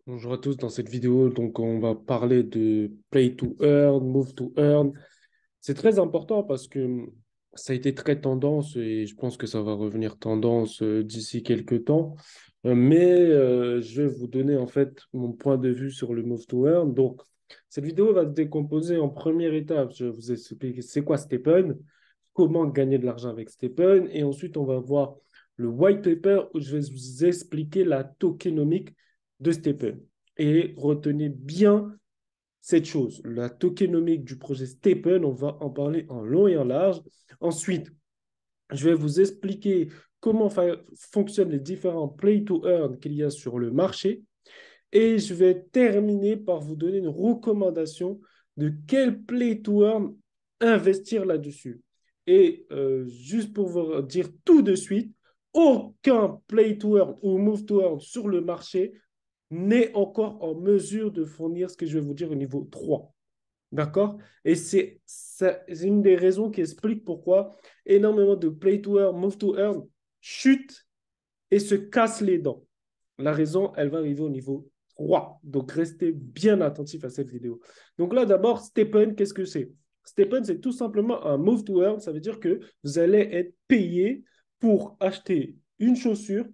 Bonjour à tous, dans cette vidéo, donc on va parler de Play to Earn, Move to Earn. C'est très important parce que ça a été très tendance et je pense que ça va revenir tendance d'ici quelques temps. Mais je vais vous donner en fait mon point de vue sur le Move to Earn. Donc, cette vidéo va se décomposer en première étape. Je vais vous expliquer c'est quoi Stephen, comment gagner de l'argent avec Stephen et ensuite on va voir le white paper où je vais vous expliquer la tokenomique de Stephen. Et retenez bien cette chose, la tokenomique du projet Stephen, on va en parler en long et en large. Ensuite, je vais vous expliquer comment fonctionnent les différents play to earn qu'il y a sur le marché. Et je vais terminer par vous donner une recommandation de quel play to earn investir là-dessus. Et juste pour vous dire tout de suite, aucun play to earn ou move to earn sur le marché n'est encore en mesure de fournir ce que je vais vous dire au niveau 3. D'accord? Et c'est une des raisons qui explique pourquoi énormément de play to earn, move to earn chutent et se cassent les dents. La raison, elle va arriver au niveau 3. Donc, restez bien attentifs à cette vidéo. Donc là, d'abord, Stephen, qu'est-ce que c'est? Stephen, c'est tout simplement un move to earn. Ça veut dire que vous allez être payé pour acheter une chaussure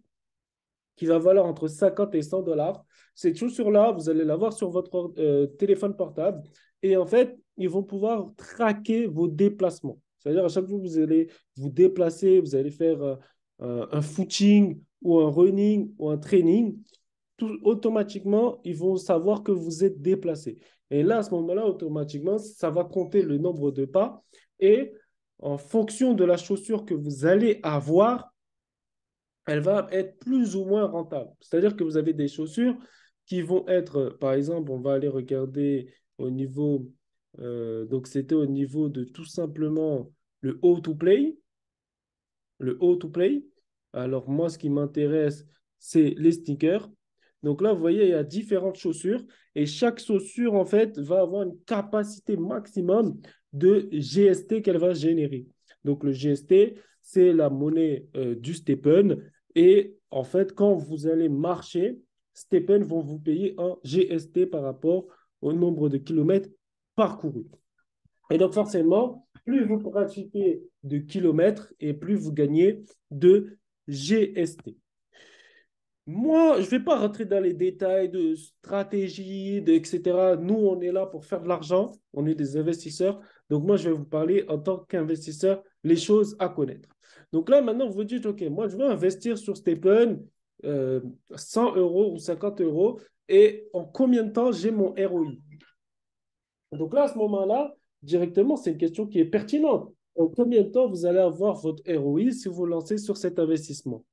qui va valoir entre 50 et 100 dollars. Cette chaussure-là, vous allez l'avoir sur votre téléphone portable et en fait, ils vont pouvoir traquer vos déplacements. C'est-à-dire, à chaque fois que vous allez vous déplacer, vous allez faire un footing ou un running ou un training, tout, automatiquement, ils vont savoir que vous êtes déplacé. Et là, à ce moment-là, automatiquement, ça va compter le nombre de pas et en fonction de la chaussure que vous allez avoir, elle va être plus ou moins rentable. C'est-à-dire que vous avez des chaussures qui vont être, par exemple, on va aller regarder au niveau, donc c'était au niveau de tout simplement le how to play, le how to play. Alors moi, ce qui m'intéresse, c'est les sneakers. Donc là, vous voyez, il y a différentes chaussures et chaque chaussure, en fait, va avoir une capacité maximum de GST qu'elle va générer. Donc le GST, c'est la monnaie du Stephen. Et en fait, quand vous allez marcher, Stephen vont vous payer un GST par rapport au nombre de kilomètres parcourus. Et donc, forcément, plus vous pratiquez de kilomètres et plus vous gagnez de GST. Moi, je ne vais pas rentrer dans les détails de stratégie, etc. Nous, on est là pour faire de l'argent. On est des investisseurs. Donc, moi, je vais vous parler en tant qu'investisseur, les choses à connaître. Donc là, maintenant, vous vous dites, OK, moi, je veux investir sur Stephen 100 euros ou 50 euros. Et en combien de temps j'ai mon ROI? Donc là, à ce moment-là, directement, c'est une question qui est pertinente. En combien de temps vous allez avoir votre ROI si vous lancez sur cet investissement?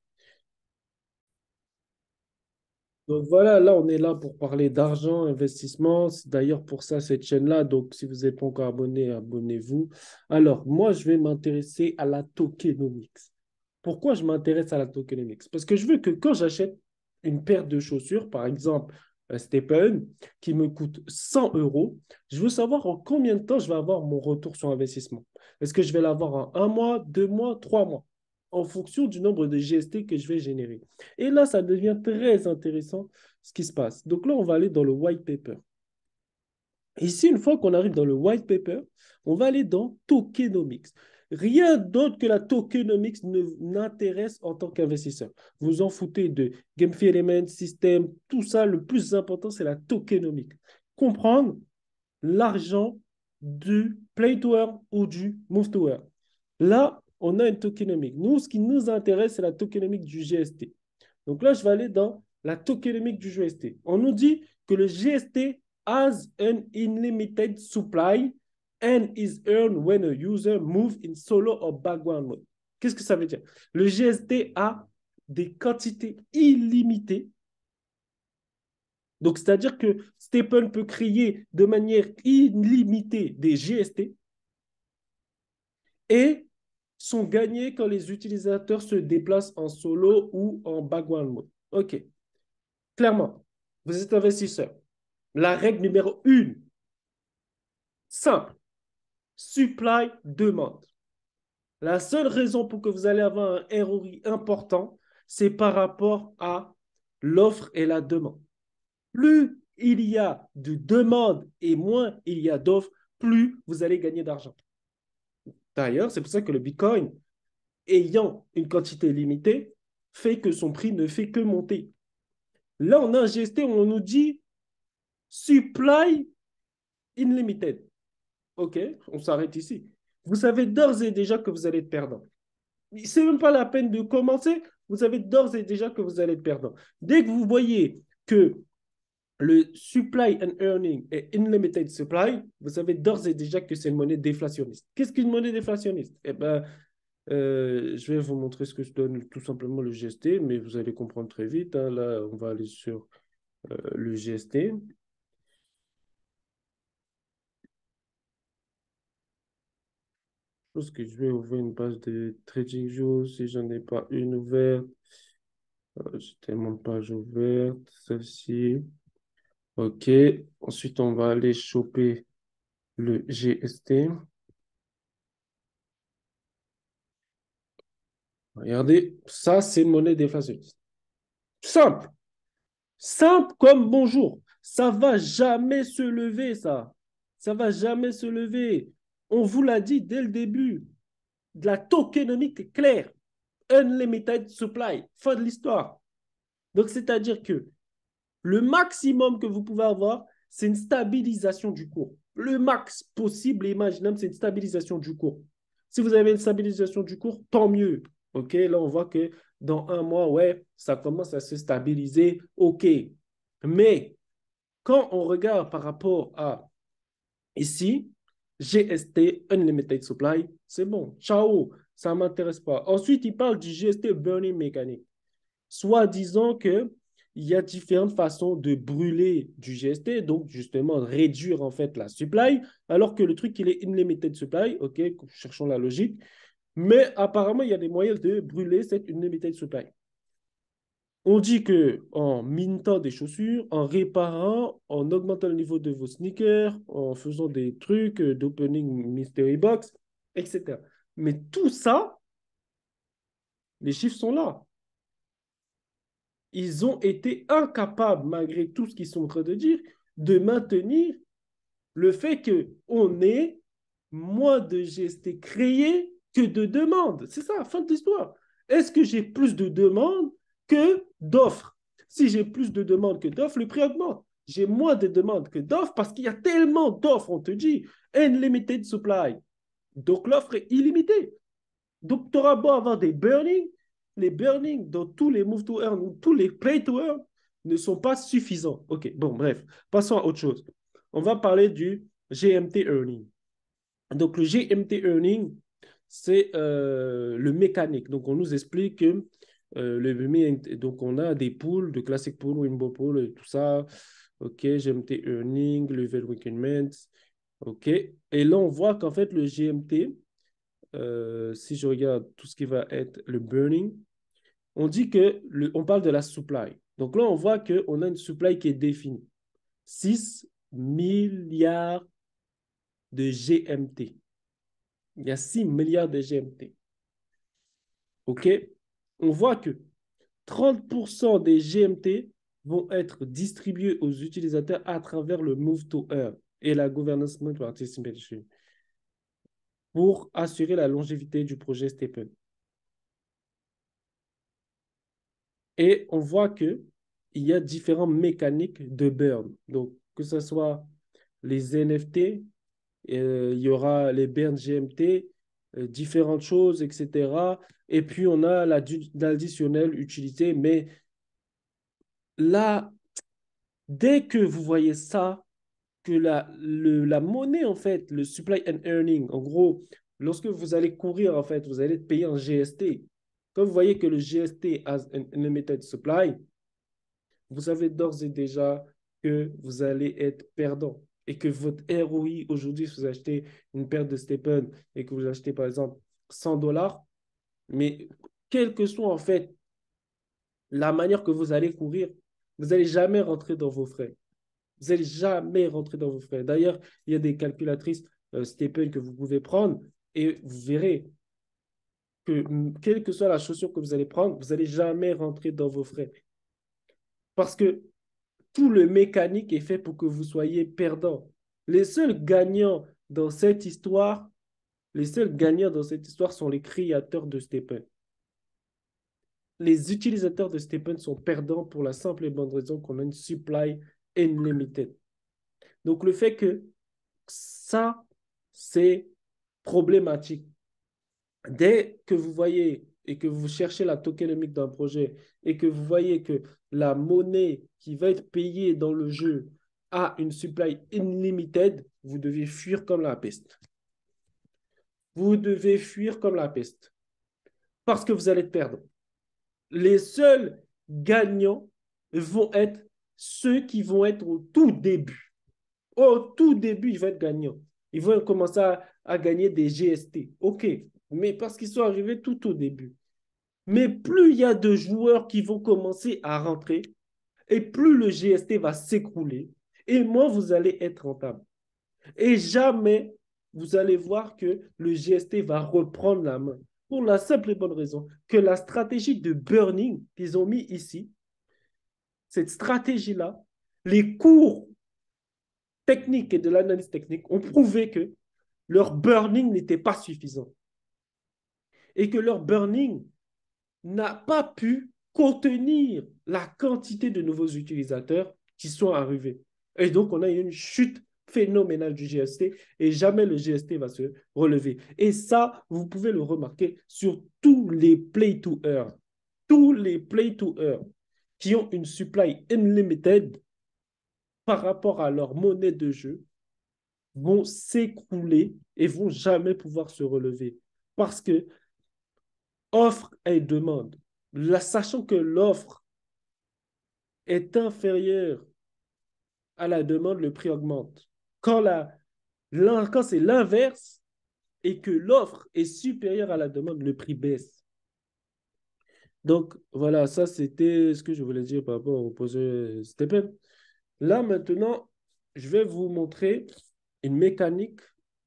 Donc voilà, là, on est là pour parler d'argent, investissement. C'est d'ailleurs pour ça cette chaîne-là. Donc, si vous n'êtes pas encore abonné, abonnez-vous. Alors, moi, je vais m'intéresser à la tokenomics. Pourquoi je m'intéresse à la tokenomics? Parce que je veux que quand j'achète une paire de chaussures, par exemple, un Stephen, qui me coûte 100 euros, je veux savoir en combien de temps je vais avoir mon retour sur investissement. Est-ce que je vais l'avoir en un mois, 2 mois, 3 mois, en fonction du nombre de GST que je vais générer. Et là, ça devient très intéressant ce qui se passe. Donc là, on va aller dans le white paper. Ici, une fois qu'on arrive dans le white paper, on va aller dans tokenomics. Rien d'autre que la tokenomics n'intéresse en tant qu'investisseur. Vous en foutez de GameFi Element, système, tout ça. Le plus important, c'est la tokenomics. Comprendre l'argent du play to earn ou du move to earn. Là, on a une tokenomics. Nous, ce qui nous intéresse, c'est la tokenomics du GST. Donc là, je vais aller dans la tokenomics du GST. On nous dit que le GST has an unlimited supply and is earned when a user moves in solo or background mode. Qu'est-ce que ça veut dire? Le GST a des quantités illimitées. Donc, c'est-à-dire que Stephen peut créer de manière illimitée des GST et sont gagnés quand les utilisateurs se déplacent en solo ou en background mode. OK. Clairement, vous êtes investisseur. La règle numéro 1, simple, supply-demande. La seule raison pour que vous allez avoir un ROI important, c'est par rapport à l'offre et la demande. Plus il y a de demandes et moins il y a d'offres, plus vous allez gagner d'argent. D'ailleurs, c'est pour ça que le Bitcoin, ayant une quantité limitée, fait que son prix ne fait que monter. Là, on a un GST où on nous dit supply unlimited. OK, on s'arrête ici. Vous savez d'ores et déjà que vous allez être perdant. C'est même pas la peine de commencer. Vous savez d'ores et déjà que vous allez être perdant. Dès que vous voyez que le supply and earning est unlimited supply, vous savez d'ores et déjà que c'est une monnaie déflationniste. Qu'est-ce qu'une monnaie déflationniste? Eh ben, je vais vous montrer ce que je donne tout simplement le GST, mais vous allez comprendre très vite, hein. Là, on va aller sur le GST. Je pense que je vais ouvrir une page de TradingView si j'en ai pas une ouverte. J'ai tellement de pages ouvertes. Celle-ci. OK. Ensuite, on va aller choper le GST. Regardez, ça, c'est une monnaie déflationniste. Simple. Simple comme bonjour. Ça va jamais se lever, ça. Ça va jamais se lever. On vous l'a dit dès le début. De la tokenomique est claire. Unlimited supply. Fin de l'histoire. Donc, c'est-à-dire que le maximum que vous pouvez avoir, c'est une stabilisation du cours. Le max possible et imaginable, c'est une stabilisation du cours. Si vous avez une stabilisation du cours, tant mieux. OK, là, on voit que dans un mois, ouais, ça commence à se stabiliser. OK. Mais quand on regarde par rapport à ici, GST, Unlimited Supply, c'est bon. Ciao, ça ne m'intéresse pas. Ensuite, il parle du GST Burning Mechanic. Soit disant que il y a différentes façons de brûler du GST, donc justement réduire en fait la supply, alors que le truc il est unlimited supply, ok, cherchons la logique, mais apparemment il y a des moyens de brûler cette unlimited supply. On dit que en mintant des chaussures, en réparant, en augmentant le niveau de vos sneakers, en faisant des trucs d'opening mystery box, etc. Mais tout ça, les chiffres sont là. Ils ont été incapables, malgré tout ce qu'ils sont en train de dire, de maintenir le fait qu'on ait moins de GST créés que de demandes. C'est ça, fin de l'histoire. Est-ce que j'ai plus de demandes que d'offres? Si j'ai plus de demandes que d'offres, le prix augmente. J'ai moins de demandes que d'offres parce qu'il y a tellement d'offres, on te dit, unlimited supply. Donc l'offre est illimitée. Donc, tu auras beau avoir des burnings, les burnings dans tous les move to earn ou tous les play to earn ne sont pas suffisants. OK, bon, bref, passons à autre chose. On va parler du GMT earning. Donc, le GMT earning, c'est le mécanique. Donc, on nous explique que donc on a des pools, de classic pool, Wimbo pool, tout ça. OK, GMT earning, level requirements. OK. Et là, on voit qu'en fait, le GMT, si je regarde tout ce qui va être le burning, on dit que on parle de la supply. Donc là, on voit qu'on a une supply qui est définie. 6 milliards de GMT. Il y a 6 milliards de GMT. OK? On voit que 30% des GMT vont être distribués aux utilisateurs à travers le Move to Earn et la Governance Participation pour assurer la longévité du projet Stephen. Et on voit qu'il y a différentes mécaniques de burn. Donc, que ce soit les NFT, il y aura les burn GMT, différentes choses, etc. Et puis, on a l'additionnel utilité. Mais là, dès que vous voyez ça, que la monnaie, en fait, le supply and earning, en gros, lorsque vous allez courir, en fait, vous allez être payé en GST. Quand vous voyez que le GST has an unlimited supply, vous savez d'ores et déjà que vous allez être perdant et que votre ROI aujourd'hui, si vous achetez une paire de Stephen et que vous achetez par exemple 100 $, mais quelle que soit en fait la manière que vous allez courir, vous n'allez jamais rentrer dans vos frais. Vous n'allez jamais rentrer dans vos frais. D'ailleurs, il y a des calculatrices Stephen que vous pouvez prendre et vous verrez que quelle que soit la chaussure que vous allez prendre, vous n'allez jamais rentrer dans vos frais. Parce que tout le mécanique est fait pour que vous soyez perdant. Les seuls gagnants dans cette histoire, les seuls gagnants dans cette histoire sont les créateurs de Stephen. Les utilisateurs de Stephen sont perdants pour la simple et bonne raison qu'on a une supply unlimited. Donc, le fait que ça, c'est problématique. Dès que vous voyez et que vous cherchez la tokenomique d'un projet et que vous voyez que la monnaie qui va être payée dans le jeu a une supply unlimited, vous devez fuir comme la peste. Vous devez fuir comme la peste parce que vous allez perdre. Les seuls gagnants vont être ceux qui vont être au tout début. Au tout début, ils vont être gagnants. Ils vont commencer à gagner des GST. OK, mais parce qu'ils sont arrivés tout au début. Mais plus il y a de joueurs qui vont commencer à rentrer, et plus le GST va s'écrouler, et moins vous allez être rentable. Et jamais vous allez voir que le GST va reprendre la main. Pour la simple et bonne raison que la stratégie de burning qu'ils ont mis ici, cette stratégie-là, les cours techniques et de l'analyse technique ont prouvé que leur burning n'était pas suffisant. Et que leur burning n'a pas pu contenir la quantité de nouveaux utilisateurs qui sont arrivés. Et donc, on a une chute phénoménale du GST et jamais le GST va se relever. Et ça, vous pouvez le remarquer sur tous les play-to-earn. Tous les play-to-earn qui ont une supply unlimited par rapport à leur monnaie de jeu vont s'écrouler et vont jamais pouvoir se relever. Parce que offre et demande, sachant que l'offre est inférieure à la demande, le prix augmente. Quand c'est l'inverse et que l'offre est supérieure à la demande, le prix baisse. Donc, voilà, ça, c'était ce que je voulais dire par rapport au projet Stephen. Là, maintenant, je vais vous montrer une mécanique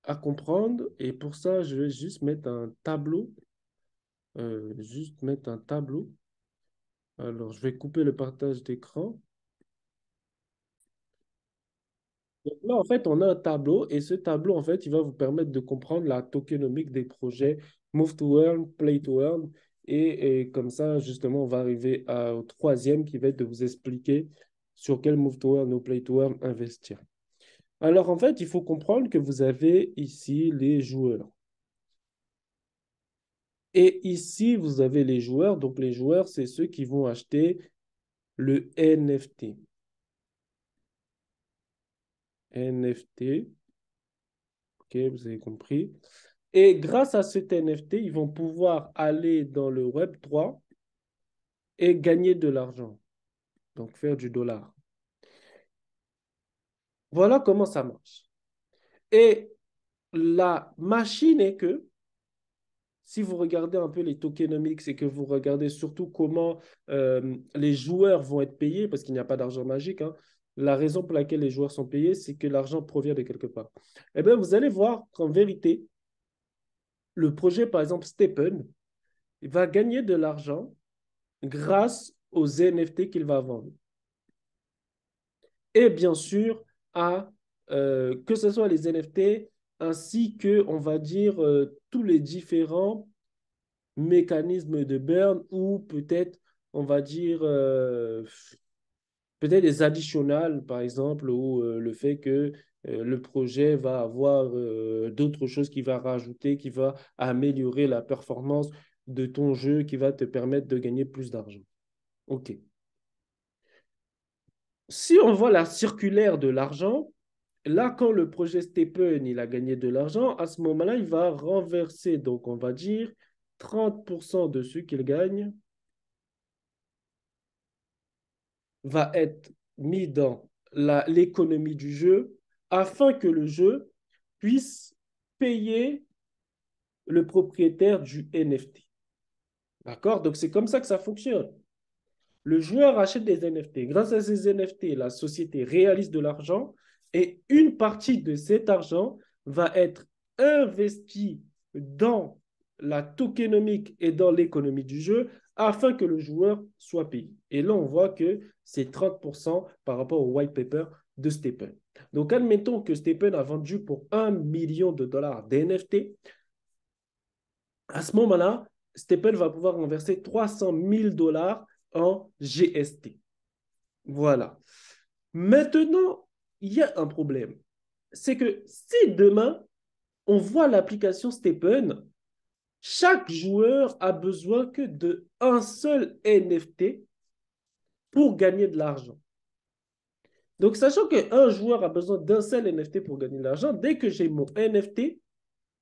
à comprendre. Et pour ça, je vais juste mettre un tableau. Alors, je vais couper le partage d'écran. Donc là, en fait, on a un tableau et ce tableau, en fait, il va vous permettre de comprendre la tokenomique des projets Move to Earn, Play to Earn. Et comme ça, justement, on va arriver au troisième qui va être de vous expliquer sur quel Move to Earn ou Play to Earn investir. Alors, en fait, il faut comprendre que vous avez ici les joueurs. Et ici, vous avez les joueurs. Donc, les joueurs, c'est ceux qui vont acheter le NFT. NFT. OK, vous avez compris. Et grâce à cet NFT, ils vont pouvoir aller dans le Web3 et gagner de l'argent. Donc, faire du dollar. Voilà comment ça marche. Et la machine est que, si vous regardez un peu les tokenomics et que vous regardez surtout comment les joueurs vont être payés, parce qu'il n'y a pas d'argent magique, hein, la raison pour laquelle les joueurs sont payés, c'est que l'argent provient de quelque part. Eh bien, vous allez voir qu'en vérité, le projet, par exemple, Stephen, il va gagner de l'argent grâce aux NFT qu'il va vendre. Et bien sûr, que ce soit les NFT ainsi que, on va dire, tous les différents mécanismes de burn ou peut-être, on va dire, peut-être des additionnels, par exemple, ou le fait que le projet va avoir d'autres choses qu'il va rajouter, qui va améliorer la performance de ton jeu, qui va te permettre de gagner plus d'argent. OK. Si on voit la circulaire de l'argent, là, quand le projet Stephen, il a gagné de l'argent, à ce moment-là, il va renverser, donc on va dire 30% de ce qu'il gagne va être mis dans l'économie du jeu afin que le jeu puisse payer le propriétaire du NFT. D'accord? Donc, c'est comme ça que ça fonctionne. Le joueur achète des NFT. Grâce à ces NFT, la société réalise de l'argent et une partie de cet argent va être investie dans la tokenomique et dans l'économie du jeu afin que le joueur soit payé. Et là, on voit que c'est 30% par rapport au white paper de Stephen. Donc, admettons que Stephen a vendu pour 1 million de dollars d'NFT. À ce moment-là, Stephen va pouvoir renverser 300 000 dollars en GST. Voilà. Maintenant, il y a un problème. C'est que si demain, on voit l'application Stephen, chaque joueur a besoin que de un seul NFT pour gagner de l'argent. Donc, sachant qu'un joueur a besoin d'un seul NFT pour gagner de l'argent, dès que j'ai mon NFT,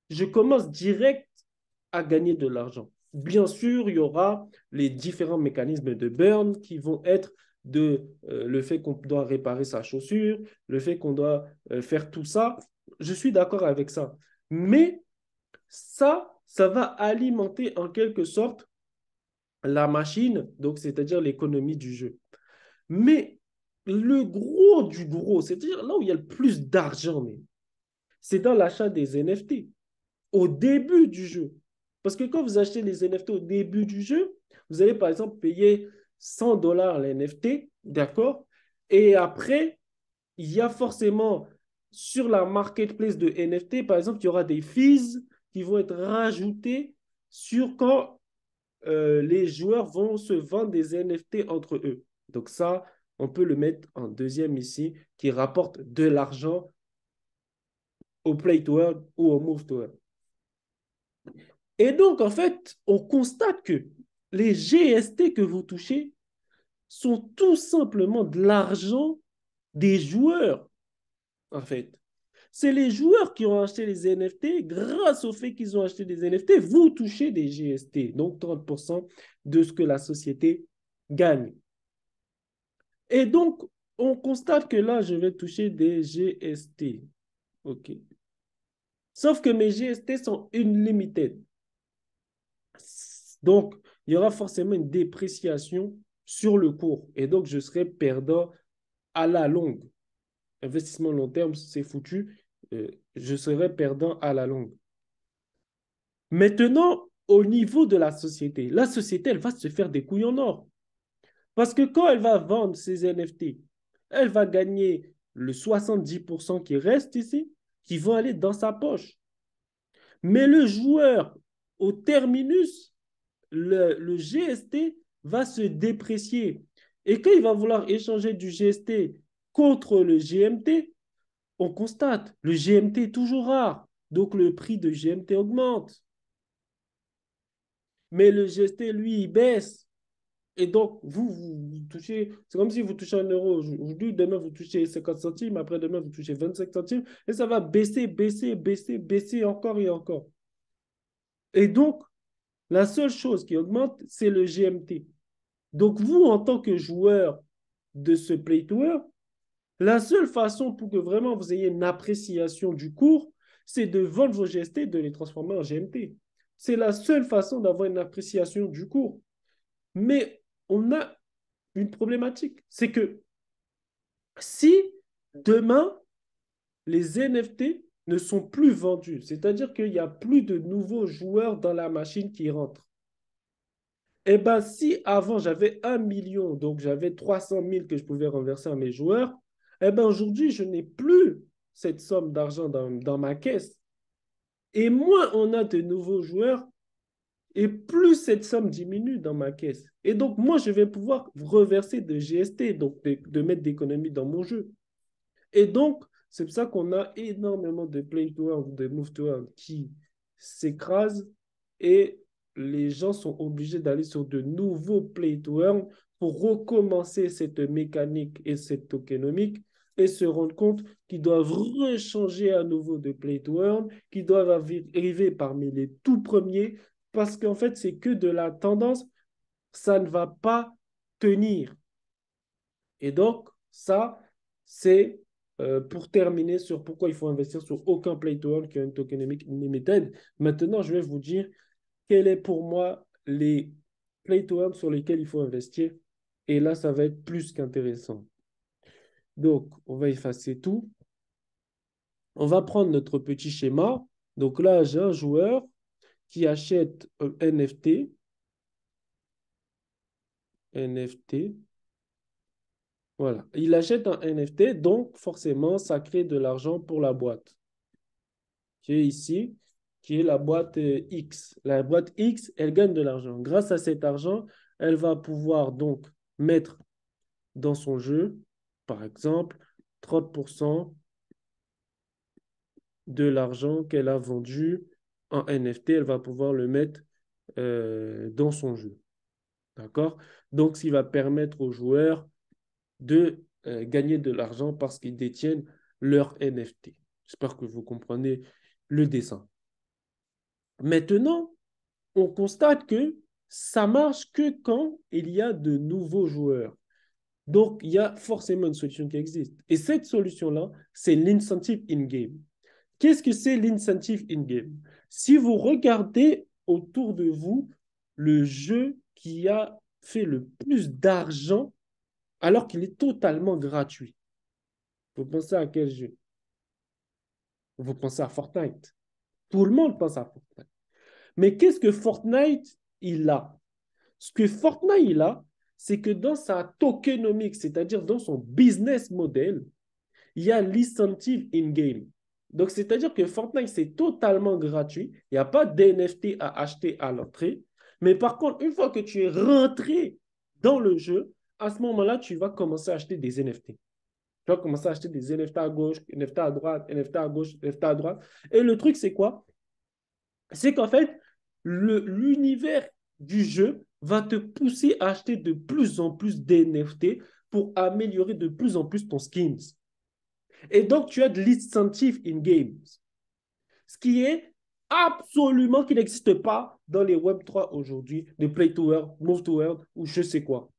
je commence direct à gagner de l'argent. Bien sûr, il y aura les différents mécanismes de burn qui vont être le fait qu'on doit réparer sa chaussure, le fait qu'on doit faire tout ça. Je suis d'accord avec ça. Mais ça va alimenter en quelque sorte la machine, donc c'est-à-dire l'économie du jeu. Mais le gros du gros, c'est-à-dire là où il y a le plus d'argent, c'est dans l'achat des NFT au début du jeu. Parce que quand vous achetez les NFT au début du jeu, vous allez par exemple payer 100 dollars l'NFT, d'accord? Et après, il y a forcément sur la marketplace de NFT, par exemple, il y aura des fees qui vont être rajoutées sur quand les joueurs vont se vendre des NFT entre eux. Donc ça, on peut le mettre en deuxième ici, qui rapporte de l'argent au Play to Earn ou au Move to Earn. Et donc, en fait, on constate que les GST que vous touchez sont tout simplement de l'argent des joueurs, en fait. C'est les joueurs qui ont acheté les NFT. Grâce au fait qu'ils ont acheté des NFT, vous touchez des GST, donc 30% de ce que la société gagne. Et donc, on constate que là, je vais toucher des GST. OK. Sauf que mes GST sont unlimited. Donc, il y aura forcément une dépréciation sur le cours. Et donc, je serai perdant à la longue. Investissement long terme, c'est foutu. Je serai perdant à la longue. Maintenant, au niveau de la société, elle va se faire des couilles en or. Parce que quand elle va vendre ses NFT, elle va gagner le 70% qui reste ici, qui vont aller dans sa poche. Mais le joueur au terminus, le GST va se déprécier. Et quand il va vouloir échanger du GST contre le GMT, on constate, le GMT est toujours rare. Donc le prix de GMT augmente. Mais le GST, lui, il baisse. Et donc, vous touchez, c'est comme si vous touchez 1 euro aujourd'hui, demain vous touchez 50 centimes, après-demain vous touchez 25 centimes, et ça va baisser, baisser, baisser, baisser encore et encore. Et donc, la seule chose qui augmente, c'est le GMT. Donc, vous, en tant que joueur de ce Play to Earn, la seule façon pour que vraiment vous ayez une appréciation du cours, c'est de vendre vos GST et de les transformer en GMT. C'est la seule façon d'avoir une appréciation du cours. Mais on a une problématique. C'est que si demain, les NFT ne sont plus vendus, c'est-à-dire qu'il n'y a plus de nouveaux joueurs dans la machine qui rentrent, eh bien, si avant j'avais 1 million, donc j'avais 300 000 que je pouvais renverser à mes joueurs, eh bien aujourd'hui, je n'ai plus cette somme d'argent dans ma caisse. Et moins on a de nouveaux joueurs, et plus cette somme diminue dans ma caisse. Et donc, moi, je vais pouvoir reverser de GST, donc de mettre d'économies dans mon jeu. Et donc, c'est pour ça qu'on a énormément de play to earn, de move to earn qui s'écrasent et les gens sont obligés d'aller sur de nouveaux play to earn pour recommencer cette mécanique et cette tokenomique et se rendre compte qu'ils doivent rechanger à nouveau de play to earn, qu'ils doivent arriver parmi les tout premiers parce qu'en fait, c'est que de la tendance, ça ne va pas tenir. Et donc, ça, c'est pour terminer sur pourquoi il faut investir sur aucun play to earn qui a une tokenomic limited. Maintenant, je vais vous dire quels est pour moi les play to earn sur lesquels il faut investir. Et là, ça va être plus qu'intéressant. Donc, on va effacer tout. On va prendre notre petit schéma. Donc là, j'ai un joueur qui achète un NFT. NFT. Voilà. Il achète un NFT, donc forcément, ça crée de l'argent pour la boîte qui est ici, qui est la boîte X. La boîte X, elle gagne de l'argent. Grâce à cet argent, elle va pouvoir donc mettre dans son jeu, par exemple, 30% de l'argent qu'elle a vendu en NFT, elle va pouvoir le mettre dans son jeu. D'accord? Donc, ce qui va permettre aux joueurs de gagner de l'argent parce qu'ils détiennent leur NFT. J'espère que vous comprenez le dessin. Maintenant, on constate que ça marche que quand il y a de nouveaux joueurs. Donc, il y a forcément une solution qui existe. Et cette solution-là, c'est l'incentive in-game. Qu'est-ce que c'est l'incentive in-game? Si vous regardez autour de vous le jeu qui a fait le plus d'argent alors qu'il est totalement gratuit, vous pensez à quel jeu? Vous pensez à Fortnite. Tout le monde pense à Fortnite. Mais qu'est-ce que Fortnite, il a? Ce que Fortnite, il a, c'est que dans sa tokenomics, c'est-à-dire dans son business model, il y a l'incentive in-game. Donc, c'est-à-dire que Fortnite, c'est totalement gratuit. Il n'y a pas d'NFT à acheter à l'entrée. Mais par contre, une fois que tu es rentré dans le jeu, à ce moment-là, tu vas commencer à acheter des NFT. Tu vas commencer à acheter des NFT à gauche, NFT à droite, NFT à gauche, NFT à droite. Et le truc, c'est quoi? C'est qu'en fait, l'univers du jeu va te pousser à acheter de plus en plus d'NFT pour améliorer de plus en plus ton skins. Et donc, tu as de l'incentive in-games, ce qui est absolument qui n'existe pas dans les Web3 aujourd'hui, de Play to Earn, Move to Earn ou je sais quoi.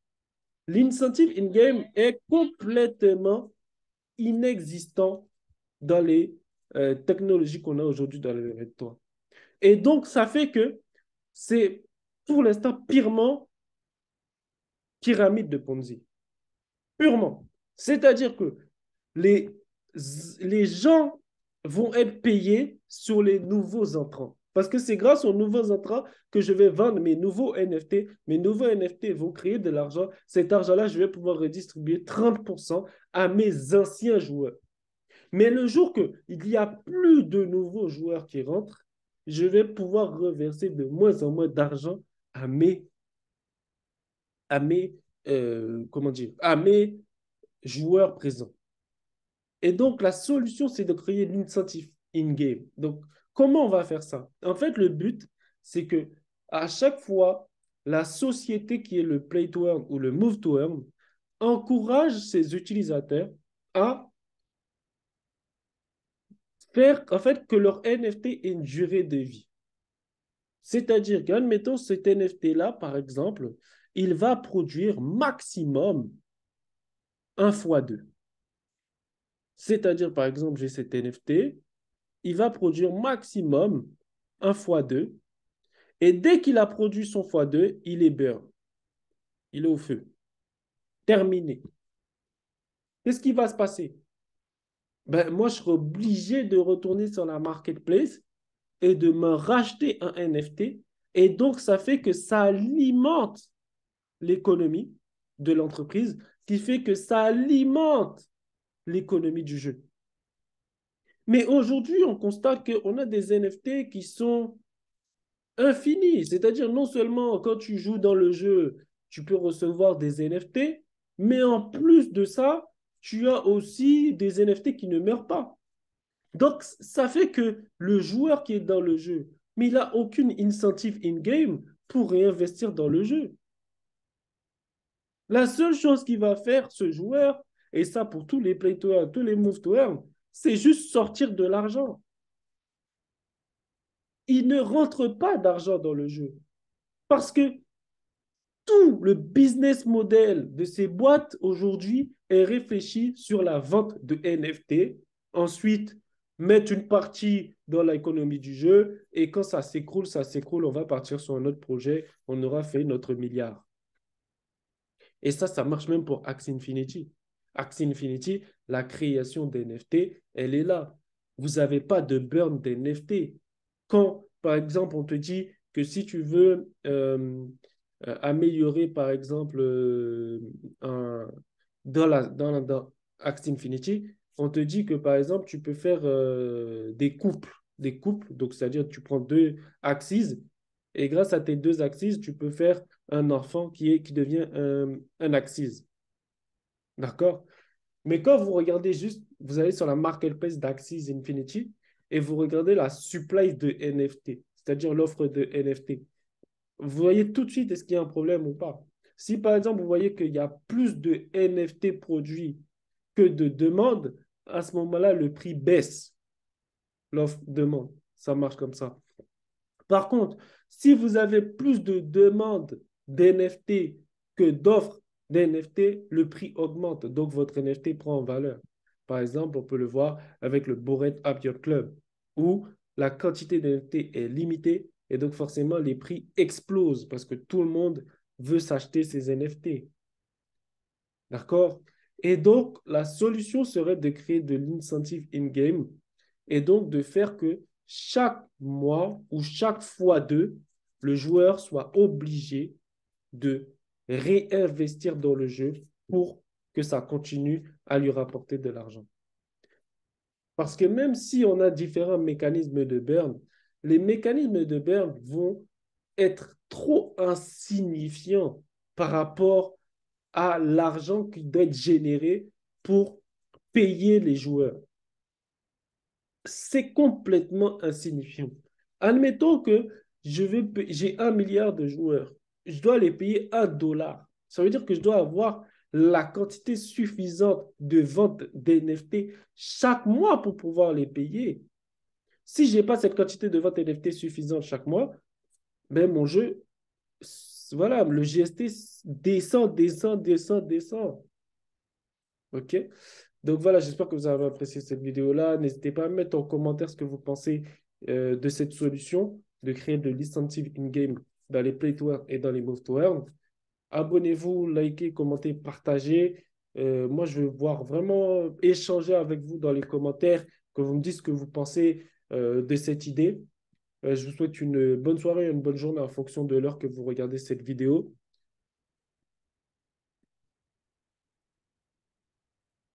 L'incentive in-game est complètement inexistant dans les technologies qu'on a aujourd'hui dans le Web3. Et donc, ça fait que c'est pour l'instant purement pyramide de Ponzi. Purement. C'est-à-dire que les, les gens vont être payés sur les nouveaux entrants. Parce que c'est grâce aux nouveaux entrants que je vais vendre mes nouveaux NFT. Mes nouveaux NFT vont créer de l'argent. Cet argent-là, je vais pouvoir redistribuer 30% à mes anciens joueurs. Mais le jour qu'il n'y a plus de nouveaux joueurs qui rentrent, je vais pouvoir reverser de moins en moins d'argent à comment dire, à mes joueurs présents. Et donc, la solution, c'est de créer l'incentive in-game. Donc, comment on va faire ça? En fait, le but, c'est que à chaque fois, la société qui est le Play to Earn ou le Move to Earn encourage ses utilisateurs à faire en fait que leur NFT ait une durée de vie. C'est-à-dire qu'admettons cet NFT-là, par exemple, il va produire maximum 1 fois 2. C'est-à-dire, par exemple, j'ai cet NFT, il va produire maximum 1 fois 2. Et dès qu'il a produit son fois 2, il est burn. Il est au feu. Terminé. Qu'est-ce qui va se passer? Ben, moi, je serai obligé de retourner sur la marketplace et de me racheter un NFT. Et donc, ça fait que ça alimente l'économie de l'entreprise, qui fait que ça alimente l'économie du jeu. Mais aujourd'hui, on constate qu'on a des NFT qui sont infinis. C'est-à-dire, non seulement quand tu joues dans le jeu, tu peux recevoir des NFT, mais en plus de ça, tu as aussi des NFT qui ne meurent pas. Donc, ça fait que le joueur qui est dans le jeu, mais il n'a aucune incentive in-game pour réinvestir dans le jeu. La seule chose qu'il va faire, ce joueur, et ça pour tous les play to earn, tous les move to earn, c'est juste sortir de l'argent. Il ne rentre pas d'argent dans le jeu. Parce que tout le business model de ces boîtes aujourd'hui est réfléchi sur la vente de NFT. Ensuite, mettre une partie dans l'économie du jeu. Et quand ça s'écroule, on va partir sur un autre projet. On aura fait notre milliard. Et ça marche même pour Axie Infinity. Axie Infinity, la création d'NFT, elle est là. Vous n'avez pas de burn d'NFT. Quand, par exemple, on te dit que si tu veux améliorer, par exemple, un, dans Axie Infinity, on te dit que, par exemple, tu peux faire des couples, donc c'est-à-dire tu prends deux axes, et grâce à tes deux axes, tu peux faire un enfant qui devient un axis. D'accord? Mais quand vous regardez juste, vous allez sur la marketplace d'Axis Infinity et vous regardez la supply de NFT, c'est-à-dire l'offre de NFT. Vous voyez tout de suite est-ce qu'il y a un problème ou pas. Si par exemple vous voyez qu'il y a plus de NFT produits que de demandes, à ce moment-là, le prix baisse. L'offre-demande, ça marche comme ça. Par contre, si vous avez plus de demandes d'NFT que d'offres d'NFT, le prix augmente, donc votre NFT prend en valeur. Par exemple, on peut le voir avec le Bored App Your Club, où la quantité d'NFT est limitée et donc forcément les prix explosent parce que tout le monde veut s'acheter ces NFT. D'accord? Et donc, la solution serait de créer de l'incentive in-game et donc de faire que chaque mois ou chaque fois deux, le joueur soit obligé de réinvestir dans le jeu pour que ça continue à lui rapporter de l'argent. Parce que même si on a différents mécanismes de burn, les mécanismes de burn vont être trop insignifiants par rapport à l'argent qui doit être généré pour payer les joueurs. C'est complètement insignifiant. Admettons que j'ai 1 milliard de joueurs. Je dois les payer 1 dollar. Ça veut dire que je dois avoir la quantité suffisante de vente d'NFT chaque mois pour pouvoir les payer. Si je n'ai pas cette quantité de vente NFT suffisante chaque mois, ben mon jeu, voilà, le GST descend, descend, descend, descend. OK? Donc voilà, j'espère que vous avez apprécié cette vidéo-là. N'hésitez pas à mettre en commentaire ce que vous pensez de cette solution de créer de l'incentive in-game dans les Play to Earn et dans les Move to Earn. Abonnez-vous, likez, commentez, partagez. Moi, je vais voir vraiment échanger avec vous dans les commentaires, que vous me dites ce que vous pensez de cette idée. Je vous souhaite une bonne soirée, une bonne journée en fonction de l'heure que vous regardez cette vidéo.